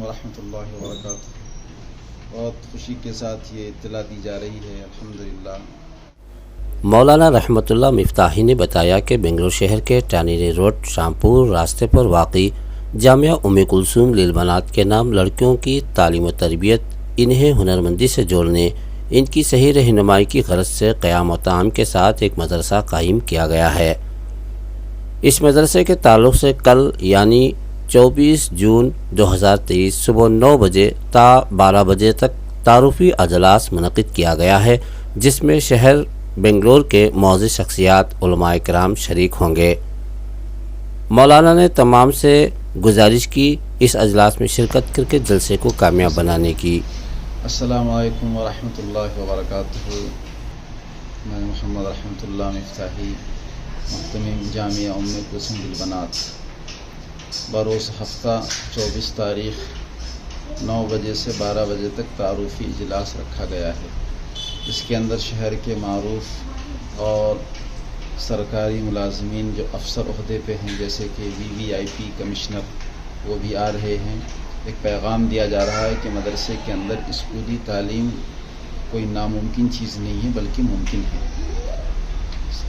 ورحمۃ اللہ وبرکاتہ۔ بہت خوشی کے ساتھ یہ اطلاع دی جا رہی ہے الحمدللہ۔ مولانا رحمت اللہ مفتاحی نے بتایا کہ بنگلور شہر کے ٹانیری روڈ شامپور راستے پر واقع جامعہ ام کلثوم للبنات کے نام لڑکیوں کی تعلیم و تربیت، انہیں ہنرمندی سے جوڑنے، ان کی صحیح رہنمائی کی غرض سے قیام و طعام کے ساتھ ایک مدرسہ قائم کیا گیا ہے۔ اس مدرسے کے تعلق سے کل یعنی 24 جون 2023 صبح 9 بجے تا 12 بجے تک تعارفی اجلاس منعقد کیا گیا ہے، جس میں شہر بنگلور کے معزز شخصیات علماء کرام شریک ہوں گے۔ مولانا نے تمام سے گزارش کی اس اجلاس میں شرکت کر کے جلسے کو کامیاب بنانے کی۔ السلام علیکم ورحمۃ اللہ وبرکاتہ۔ میں محمد رحمت اللہ مفتاحی، محتمم جامعہ ام کلثوم للبنات، بروز ہفتہ 24 تاریخ 9 بجے سے 12 بجے تک تعارفی اجلاس رکھا گیا ہے۔ اس کے اندر شہر کے معروف اور سرکاری ملازمین جو افسر عہدے پہ ہیں، جیسے کہ VVIP کمشنر، وہ بھی آ رہے ہیں۔ ایک پیغام دیا جا رہا ہے کہ مدرسے کے اندر اسکولی تعلیم کوئی ناممکن چیز نہیں ہے بلکہ ممکن ہے۔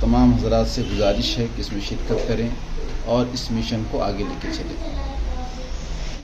تمام حضرات سے گزارش ہے کہ اس میں شرکت کریں اور اس مشن کو آگے لے کے چلیں۔